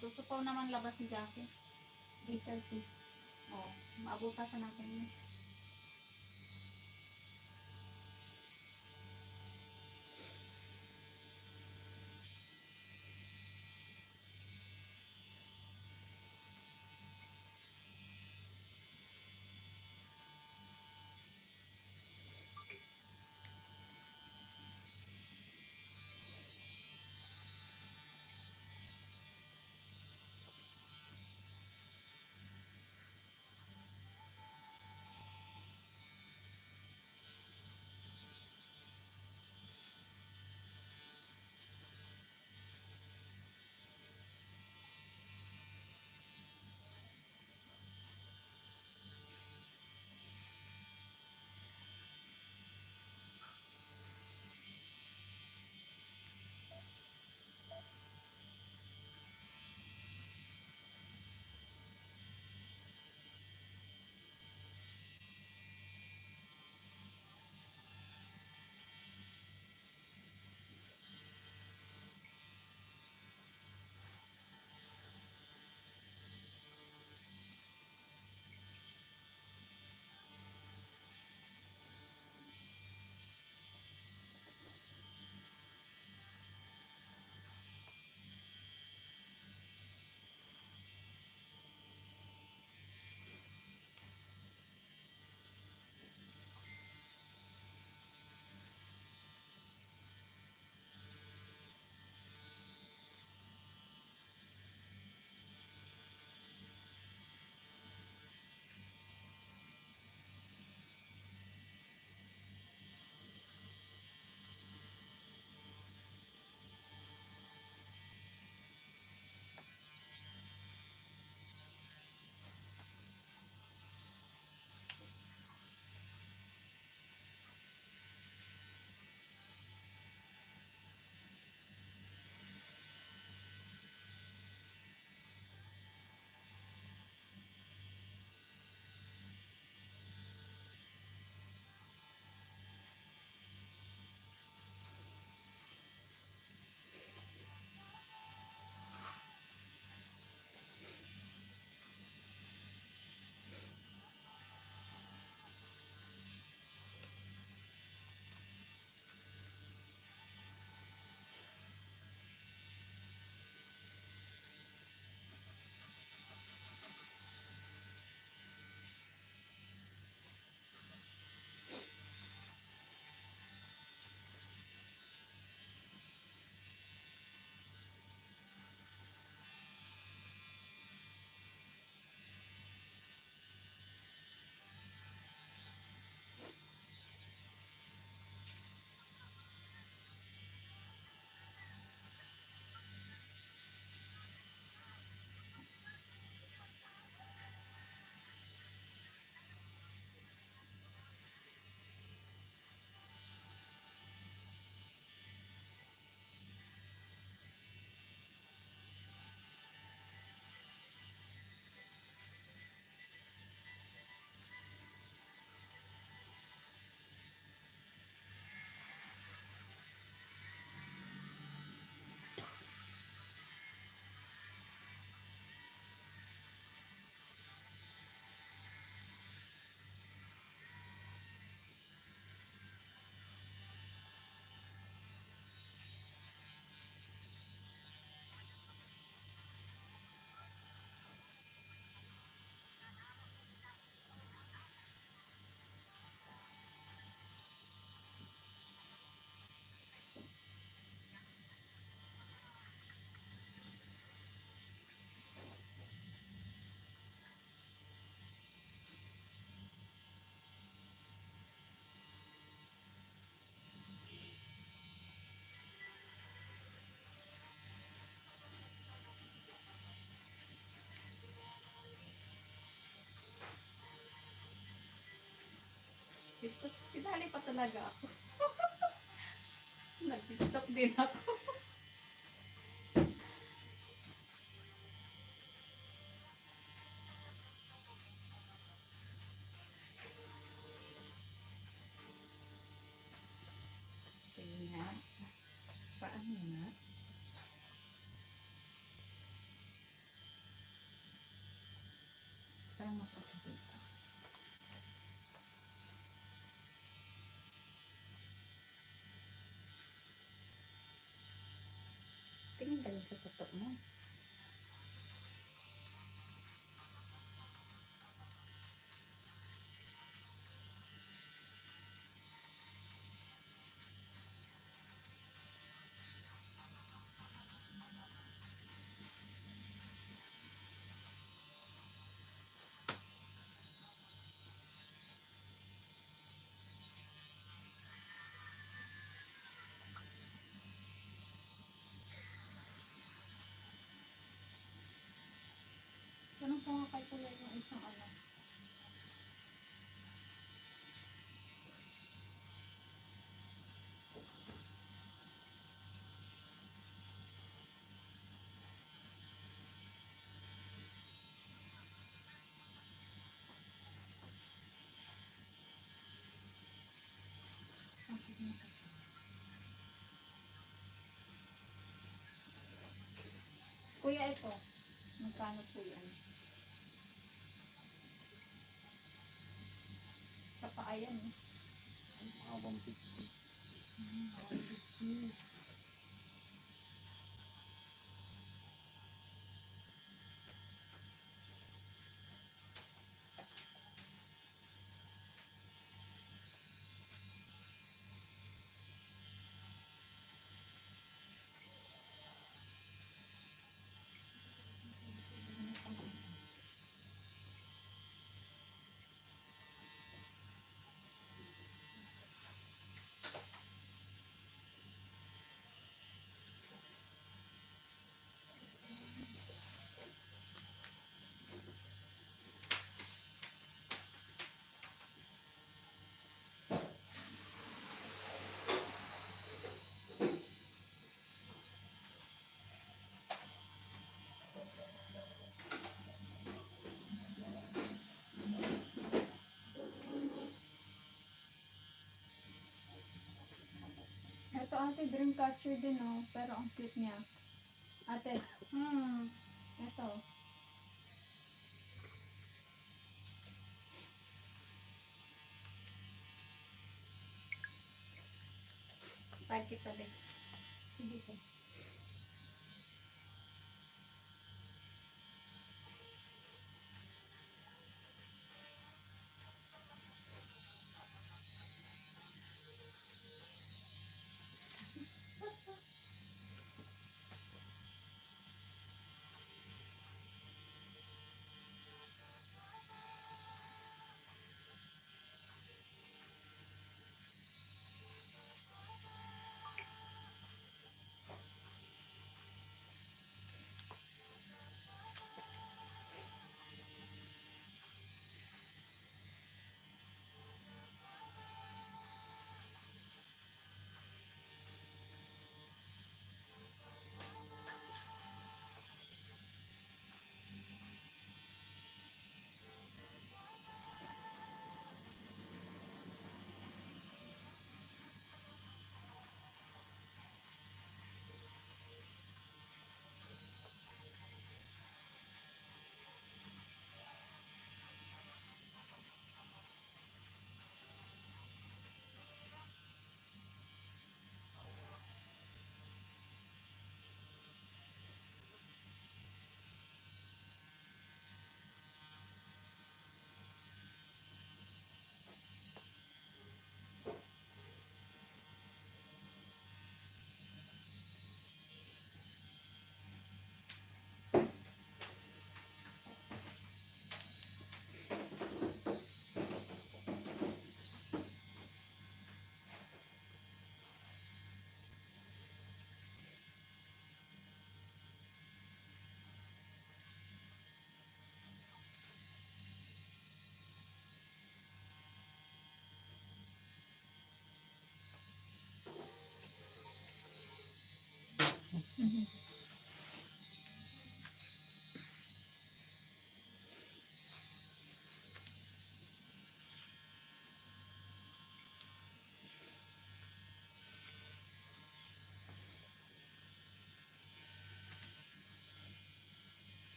Susupaw naman labas si Jackie.
3:30.
Oh, maabutan pa natin yun. Gusto, sinali pa talaga ako. Nag-tiktok din ako. Sige nga. Paano nga? Dahil sa totoo mo. Tanong ko nga kay Kuya yung isang ano. Kuya, ito. Magkano po yan? Sa paa yan, eh.
Habang 50.
Ito ate, dream catcher din oh. Pero ang cute niya. Ate, ito.
Tag kita din.
Sige ko.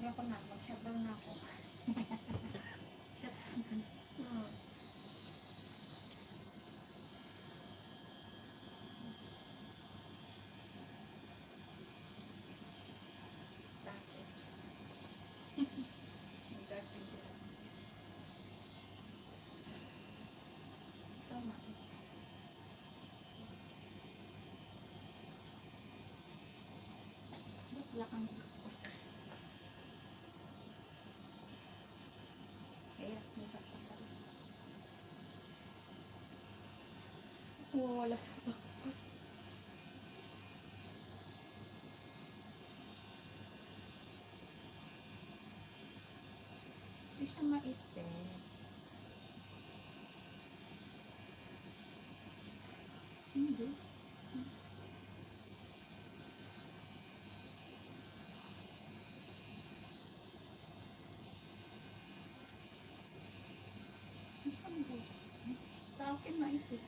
Ayoko na, mag-shutdown na ako. Shutdown. Tama. Wala kang kaya, may kapatid.
Wala.
Hindi siya maitin. Hindi. Saan ba? Sa akin maitin.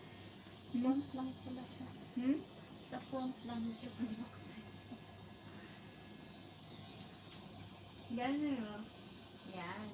Front lang pala siya. Sa front lang siya pinaksa.
Ganun o.
Yan.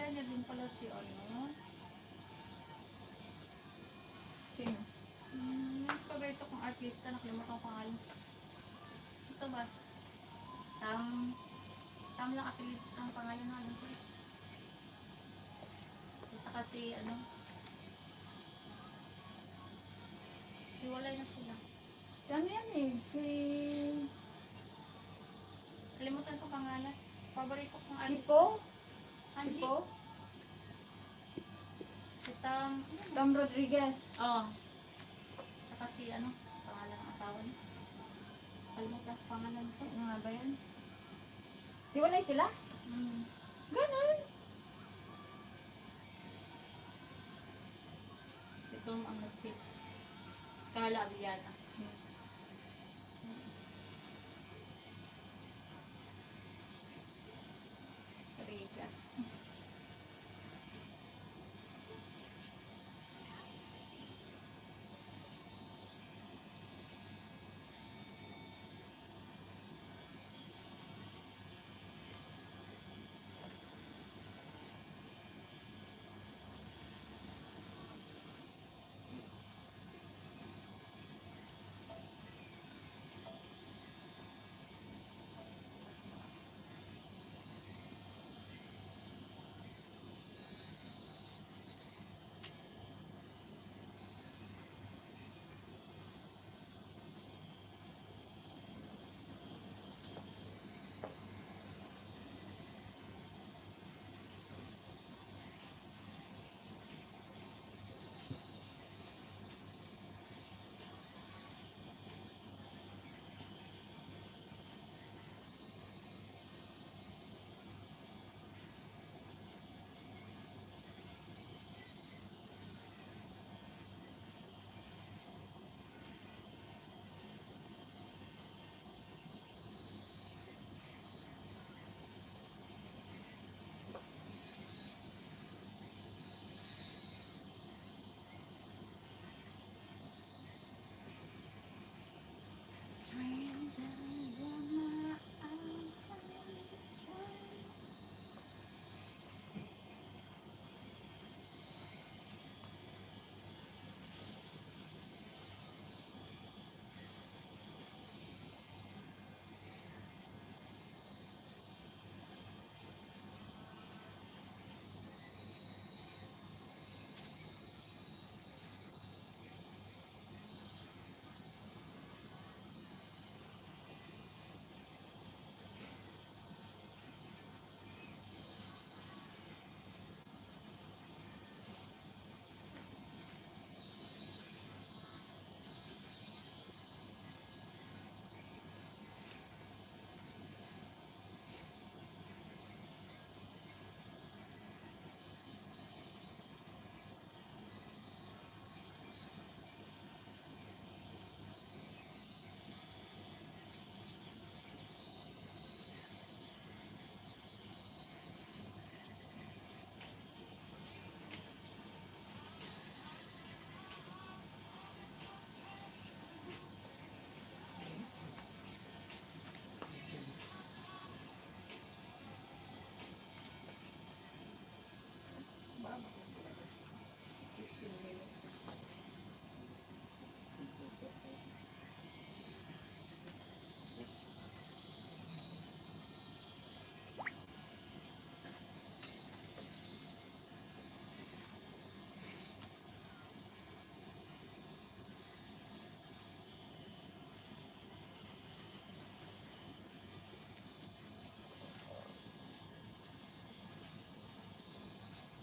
niya din pala si ano.
Sino?
Paborito kong artista, nakalimutan ko pangalan. Ito ba? Tam lang ang pangalan na ano ko. At saka si ano. Hiwalay na sila.
Si ano yan eh? Si...
Kalimutan ko pangalan. Paborito kong
Si
artista.
Po? Si
Hindi.
Po?
Si Tam.
Tom Rodriguez.
Oh. Saka si ano. Pangalan ng asawa niya. Kalimutan ko pangalan ko.
Ano nga ba yan? Hiwalay sila?
Hmm.
Ganon.
Ito ang nag-cheat. Carla Aguiliana. Riga.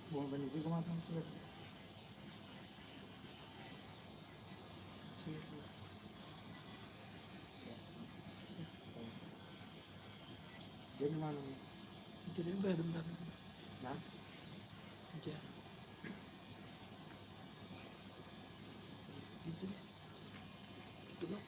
Bumabalik, hindi kumatang sila. Sige, sige.
Ganun naman.
Hindi rin ba? Doon ba?
Na?
Hindi. Dito. Dito ba?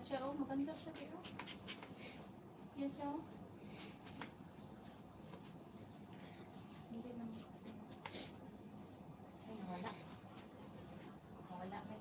Yan siya, oh. Maganda siya, pero. Yan siya, oh. Hindi naman kasi. Ay, nawala. Nawala ka.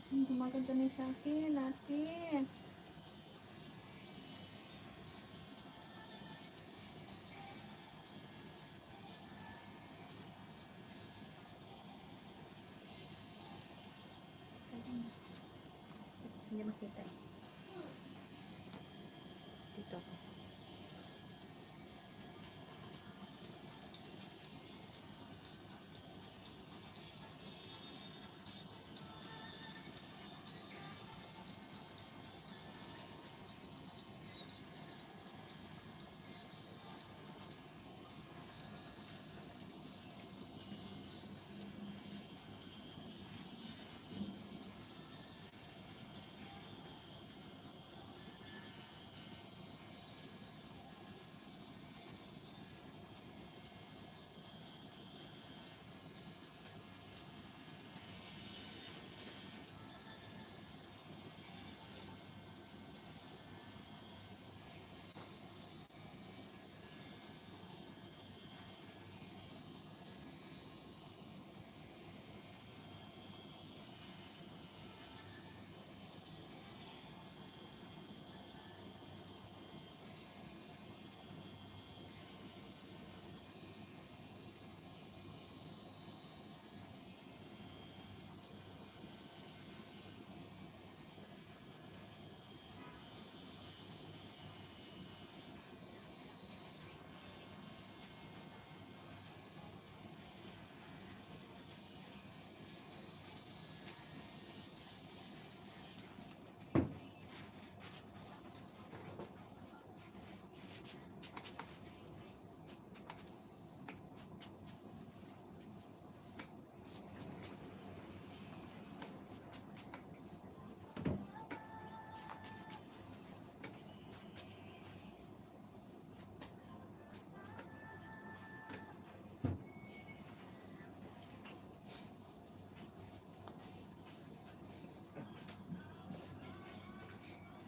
Gumaganda na sa akin, ate. Hindi makita eh. Dito ako.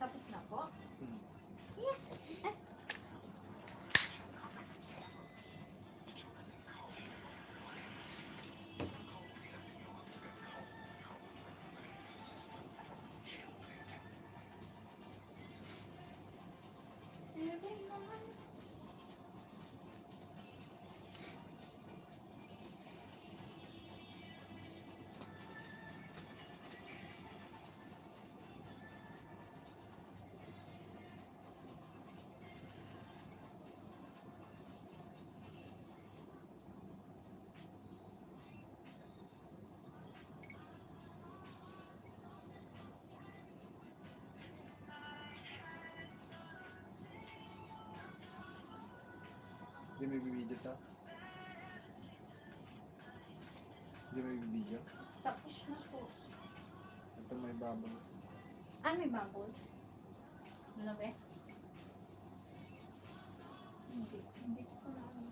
Tapos na po.
Hindi may bibidyo ta. Hindi may bibidyo.
Tapos na po.
Ito may bubble.
Ah, may bubble. Ano ba?
Hindi ko na alam.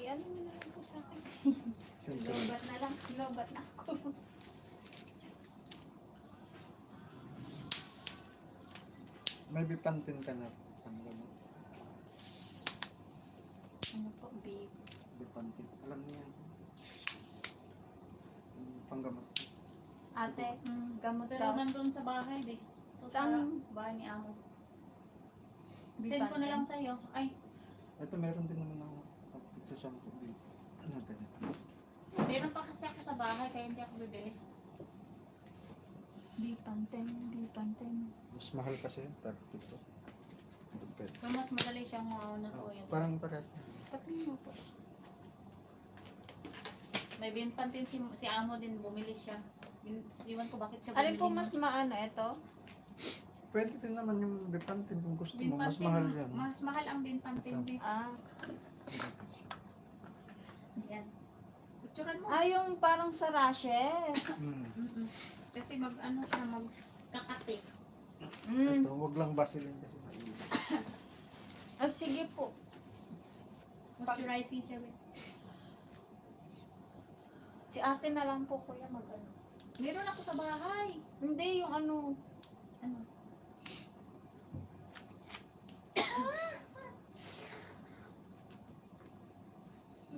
Ano mo na lang po sa akin?
Saan ka?
Lobat na lang. Lobat na ako.
May bipantin ka na. Ano ba? Ate, alam niya yan. Yung panggamot.
Ate, gamot
Pero
daw.
nandun sa bahay, be. Ito sa
Saan?
bahay ni Amo.
Di
Send ko na
pa-
lang sa'yo. Ay,
Ito meron din naman ako. Pagsasampo dito. Ano ganito?
meron pa kasi ako sa bahay, kaya hindi ako bibili.
Di panten.
Mas mahal kasi yun. 32. Okay.
Kung mas madali siyang nag-oil.
Parang parehas na.
Tatlong mo po.
May binpantin si Amo din, bumili siya. Iwan ko bakit siya bumili.
Alin po
nun.
mas maano ito?
Pwede din naman yung Bipantin kung gusto mo. Mas
Binpantin,
mahal yan.
Mas mahal ang binpantin.
Ito.
Be.
Ah.
Yan. Picturean mo.
Yung parang sa rashes.
Mm-mm. Kasi mag-ano siya, magkakati.
Ito, wag lang Vaseline kasi mainit.
Sige po.
Moisturizing siya. Be.
Si ate na lang po kuya mag-ano.
Meron ako sa bahay.
Hindi, yung ano.
Ano?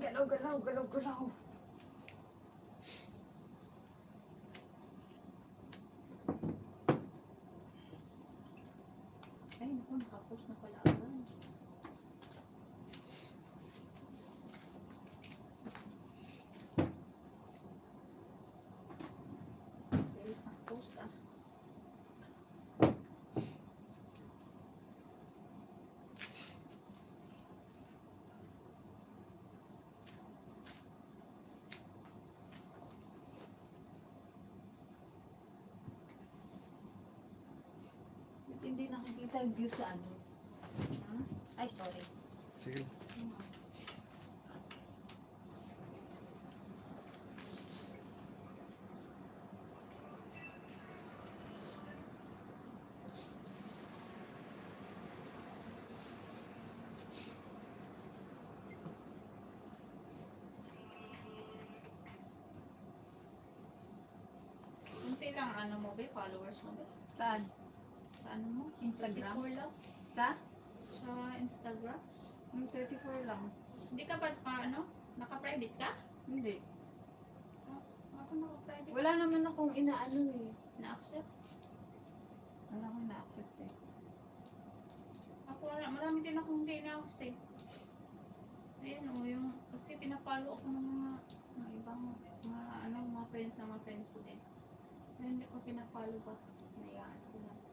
Galaw.
Ay, naku, nakapost na pala agad. Bilis nakapost ah.
Ba't hindi nakikita yung view sa ano?
Hmm? Ay, sorry.
Sige.
Kunti lang ano mo ba, followers mo ba?
Saan?
Sa ano mo?
Instagram?
34 lang?
Sa?
Sa Instagram?
34 lang.
Hindi ka ba ano? Naka-private ka?
Hindi.
Ako naka-private.
Wala naman akong inaano eh.
Na-accept.
Wala akong na-accept eh.
Ako wala. Marami din akong hindi na-accept. Ayan o, yung, kasi pinapalo ako ng mga ibang mga friends ko din. Kaya hindi ko pinapalo pa. Nayaan ko lang.